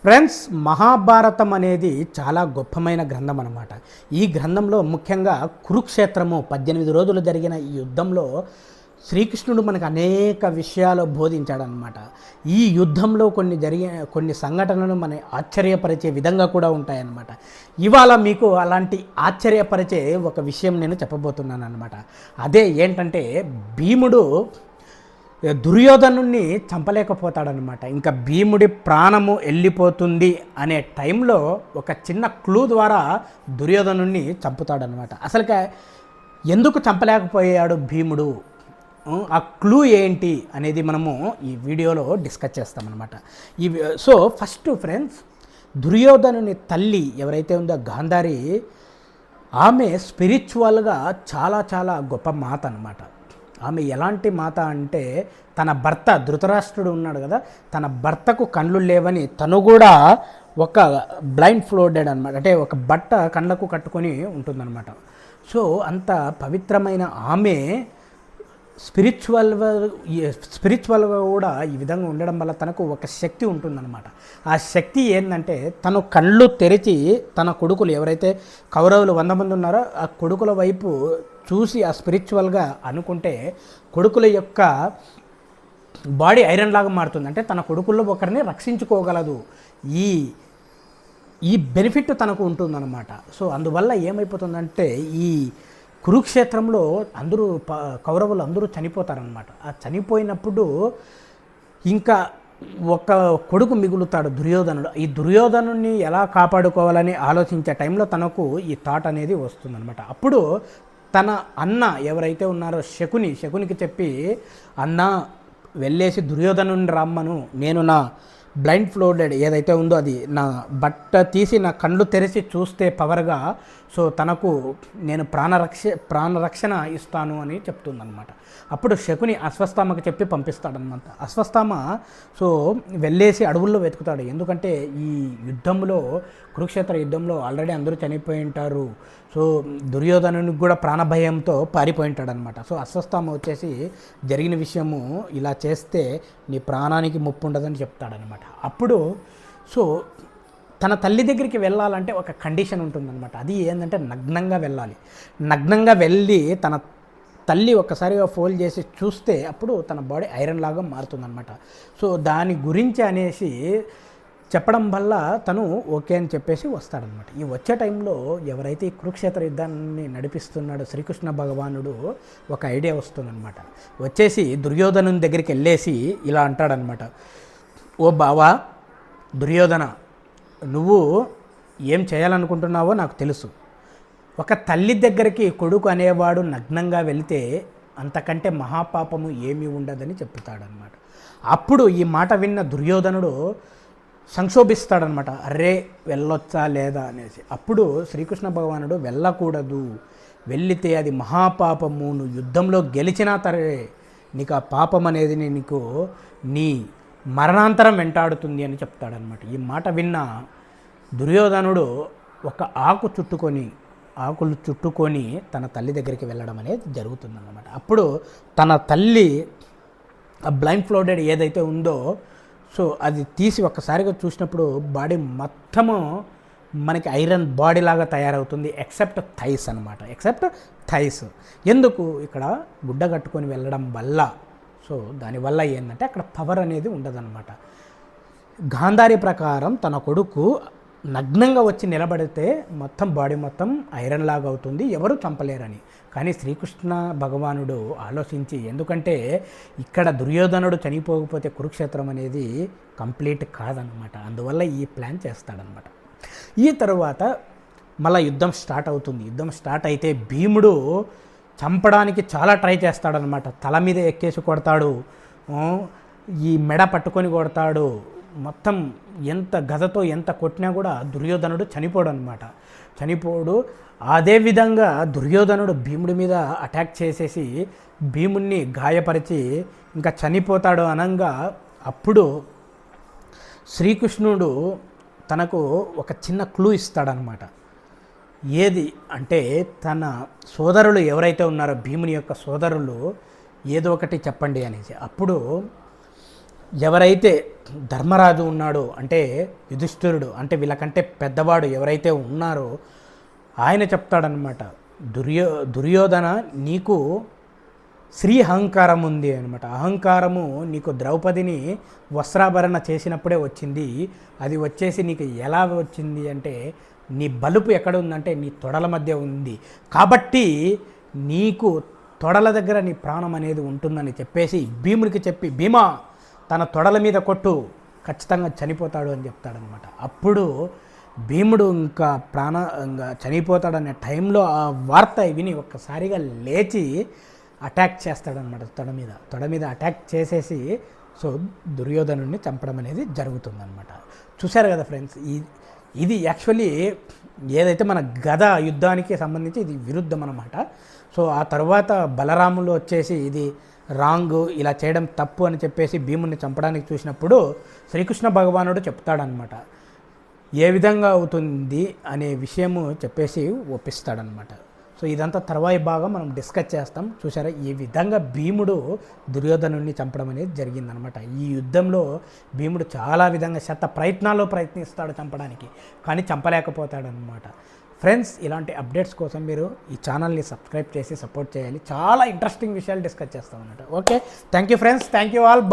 Friends, Mahabharatam అనేది చాలా గొప్పమైన గ్రంథం అన్నమాట. ఈ గ్రంథంలో ముఖ్యంగా కురుక్షేత్రము 18 రోజులు జరిగిన ఈ యుద్ధంలో శ్రీకృష్ణుడు మనకు అనేక విషయాలు బోధించాడనమాట. ఈ యుద్ధంలో కొన్ని సంఘటనలు మన ఆశ్చర్యపరిచే విధంగా కూడా ఉంటాయన్నమాట. ఇవాళ మీకు అలాంటి ఆశ్చర్యపరిచే ఒక విషయం నేను చెప్పబోతున్నాను అనమాట. అదే ఏంటంటే, భీముడు దుర్యోధనుణ్ణి చంపలేకపోతాడనమాట. ఇంకా భీముడి ప్రాణము వెళ్ళిపోతుంది అనే టైంలో ఒక చిన్న క్లూ ద్వారా దుర్యోధనుణ్ణి చంపుతాడనమాట. అసలుగా ఎందుకు చంపలేకపోయాడు భీముడు, ఆ క్లూ ఏంటి అనేది మనము ఈ వీడియోలో డిస్కస్ చేస్తామన్నమాట. సో ఫస్ట్ ఫ్రెండ్స్, దుర్యోధనుని తల్లి ఎవరైతే ఉందో గాంధారి, ఆమె స్పిరిచువల్గా చాలా చాలా గొప్ప మాత అన్నమాట. ఆమె ఎలాంటి మాత అంటే, తన భర్త ధృతరాష్ట్రుడు ఉన్నాడు కదా, తన భర్తకు కళ్ళు లేవని తను కూడా ఒక బ్లైండ్ ఫ్లోడెడ్ అనమాట, అంటే ఒక బట్ట కళ్ళకు కట్టుకొని ఉంటుందన్నమాట. సో అంత పవిత్రమైన ఆమె స్పిరిచువల్గా కూడా ఈ విధంగా ఉండడం వల్ల తనకు ఒక శక్తి ఉంటుందన్నమాట. ఆ శక్తి ఏంటంటే, తను కళ్ళు తెరిచి తన కొడుకులు ఎవరైతే కౌరవులు 100 మంది ఉన్నారో ఆ కొడుకుల వైపు చూసి ఆ స్పిరిచువల్గా అనుకుంటే కొడుకుల యొక్క బాడీ ఐరన్ లాగా మారుతుంది. అంటే తన కొడుకుల్లో ఒకరిని రక్షించుకోగలదు. ఈ బెనిఫిట్ తనకు ఉంటుందన్నమాట. సో అందువల్ల ఏమైపోతుందంటే, ఈ కురుక్షేత్రంలో కౌరవులు అందరూ చనిపోతారనమాట. ఆ చనిపోయినప్పుడు ఇంకా ఒక కొడుకు మిగులుతాడు, దుర్యోధనుడు. ఈ దుర్యోధనుడిని ఎలా కాపాడుకోవాలని ఆలోచించే టైంలో తనకు ఈ థాట్ అనేది వస్తుందన్నమాట. అప్పుడు తన అన్న ఎవరైతే ఉన్నారో శకునికి చెప్పి, అన్న వెళ్ళేసి దుర్యోధనుని రమ్మను, నేను నా బ్లైండ్ ఫ్లోడెడ్ ఏదైతే ఉందో అది నా బట్ట తీసి నా కళ్ళు తెరిచి చూస్తే పవర్గా, సో తనకు నేను ప్రాణరక్షణ ఇస్తాను అని చెప్తుందనమాట. అప్పుడు శకుని అశ్వత్థామకు చెప్పి పంపిస్తాడనమాట. అశ్వత్థామ సో వెళ్ళేసి అడవుల్లో వెతుకుతాడు. ఎందుకంటే ఈ యుద్ధంలో, కురుక్షేత్ర యుద్ధంలో ఆల్రెడీ అందరూ చనిపోయి ఉంటారు. సో దుర్యోధనునికి కూడా ప్రాణభయంతో పారిపోయి ఉంటాడనమాట. సో అశ్వత్థామ వచ్చేసి జరిగిన విషయము ఇలా చేస్తే నీ ప్రాణానికి ముప్పు ఉండదని చెప్తాడనమాట. అప్పుడు సో తన తల్లి దగ్గరికి వెళ్ళాలంటే ఒక కండిషన్ ఉంటుందన్నమాట. అది ఏంటంటే, నగ్నంగా వెళ్ళాలి. నగ్నంగా వెళ్ళి తన తల్లి ఒక్కసారిగా ఫోల్డ్ చేసి చూస్తే అప్పుడు తన బాడీ ఐరన్ లాగా మారుతుందన్నమాట. సో దాని గురించి అనేసి చెప్పడం వల్ల తను ఓకే అని చెప్పేసి వస్తాడనమాట. ఈ వచ్చే టైంలో ఎవరైతే ఈ కురుక్షేత్ర యుద్ధాన్ని నడిపిస్తున్నాడో శ్రీకృష్ణ భగవానుడు, ఒక ఐడియా వస్తుందన్నమాట. వచ్చేసి దుర్యోధనుని దగ్గరికి వెళ్ళేసి ఇలా అంటాడనమాట, ఓ బావా దుర్యోధన, నువ్వు ఏం చేయాలనుకుంటున్నావో నాకు తెలుసు. ఒక తల్లి దగ్గరికి కొడుకు అనేవాడు నగ్నంగా వెళితే అంతకంటే మహాపాపము ఏమీ ఉండదని చెప్తాడనమాట. అప్పుడు ఈ మాట విన్న దుర్యోధనుడు సంక్షోభిస్తాడనమాట, అరే వెళ్ళొచ్చా లేదా అనేసి. అప్పుడు శ్రీకృష్ణ భగవానుడు, వెళ్ళకూడదు, వెళ్ళితే అది మహాపాపము, నువ్వు యుద్ధంలో గెలిచినా తరే నీకు ఆ పాపం అనేది నీకు నీ మరణాంతరం వెంటాడుతుంది అని చెప్తాడనమాట. ఈ మాట విన్న దుర్యోధనుడు ఒక ఆకులు చుట్టుకొని తన తల్లి దగ్గరికి వెళ్ళడం అనేది జరుగుతుందన్నమాట. అప్పుడు తన తల్లి ఆ బ్లైండ్ ఫ్లోడెడ్ ఏదైతే ఉందో, సో అది తీసి ఒక్కసారిగా చూసినప్పుడు బాడీ మొత్తము మనకి ఐరన్ బాడీ లాగా తయారవుతుంది, ఎక్సెప్ట్ థైస్ అనమాట. Except thighs. ఎందుకు? ఇక్కడ గుడ్డ కట్టుకొని వెళ్ళడం వల్ల. సో దానివల్ల ఏంటంటే అక్కడ పవర్ అనేది ఉండదన్నమాట. గాంధారి ప్రకారం తన కొడుకు నగ్నంగా వచ్చి నిలబడితే మొత్తం బాడీ మొత్తం ఐరన్ లాగా అవుతుంది, ఎవరు చంపలేరని. కానీ శ్రీకృష్ణ భగవానుడు ఆలోచించి, ఎందుకంటే ఇక్కడ దుర్యోధనుడు చనిపోకపోతే కురుక్షేత్రం అనేది కంప్లీట్ కాదనమాట, అందువల్ల ఈ ప్లాన్ చేస్తాడనమాట. ఈ తర్వాత మళ్ళీ యుద్ధం స్టార్ట్ అవుతుంది. యుద్ధం స్టార్ట్ అయితే భీముడు చంపడానికి చాలా ట్రై చేస్తాడనమాట. తల మీద ఎక్కేసి కొడతాడు, ఈ మెడ పట్టుకొని కొడతాడు, మొత్తం ఎంత గదతో ఎంత కొట్టినా కూడా దుర్యోధనుడు చనిపోడు అనమాట. అదేవిధంగా దుర్యోధనుడు భీముడి మీద అటాక్ చేసేసి భీముడిని గాయపరిచి ఇంకా చనిపోతాడు అనంగా, అప్పుడు శ్రీకృష్ణుడు తనకు ఒక చిన్న క్లూ ఇస్తాడనమాట. ఏది అంటే, తన సోదరులు ఎవరైతే ఉన్నారో భీముని యొక్క సోదరులు ఏదో ఒకటి చెప్పండి అనేసి. అప్పుడు ఎవరైతే ధర్మరాజు ఉన్నాడో అంటే యుధిష్ఠిరుడు అంటే వీళ్ళకంటే పెద్దవాడు ఎవరైతే ఉన్నారో ఆయన చెప్తాడనమాట, దుర్యోధన నీకు శ్రీ అహంకారం ఉంది అనమాట. అహంకారము నీకు ద్రౌపదిని వస్త్రాభరణ చేసినప్పుడే వచ్చింది. అది వచ్చేసి నీకు ఎలా వచ్చింది అంటే నీ బలుపు ఎక్కడ ఉందంటే నీ తొడల మధ్య ఉంది. కాబట్టి నీకు తొడల దగ్గర నీ ప్రాణం అనేది ఉంటుందని చెప్పేసి భీముడికి చెప్పి, భీమా తన తొడల మీద కొట్టు ఖచ్చితంగా చనిపోతాడు అని చెప్తాడనమాట. అప్పుడు భీముడు ఇంకా ఇంకా చనిపోతాడనే టైంలో ఆ వార్త విని ఒక్కసారిగా లేచి అటాక్ చేస్తాడనమాట. తొడ మీద అటాక్ చేసేసి సో దుర్యోధనుడిని చంపడం అనేది జరుగుతుందన్నమాట. చూశారు కదా ఫ్రెండ్స్, ఇది యాక్చువల్లీ ఏదైతే మన గద యుద్ధానికి సంబంధించి ఇది విరుద్ధం అన్నమాట. సో ఆ తర్వాత బలరాములు వచ్చేసి ఇది రాంగ్, ఇలా చేయడం తప్పు అని చెప్పేసి భీముడిని చంపడానికి చూసినప్పుడు శ్రీకృష్ణ భగవానుడు చెప్తాడనమాట, ఏ విధంగా అవుతుంది అనే విషయము చెప్పేసి ఒప్పిస్తాడనమాట. సో ఇదంతా తర్వాయి భాగం మనం డిస్కస్ చేస్తాం. చూసారా ఈ విధంగా భీముడు దుర్యోధనుడిని చంపడం అనేది జరిగిందనమాట. ఈ యుద్ధంలో భీముడు చాలా విధంగా ప్రయత్నాల్లో ప్రయత్నిస్తాడు చంపడానికి, కానీ చంపలేకపోతాడనమాట. ఫ్రెండ్స్, ఇలాంటి అప్డేట్స్ కోసం మీరు ఈ ఛానల్ని సబ్స్క్రైబ్ చేసి సపోర్ట్ చేయాలి. చాలా ఇంట్రెస్టింగ్ విషయాలు డిస్కస్ చేస్తాం అన్నమాట. Okay, thank you friends, thank you all.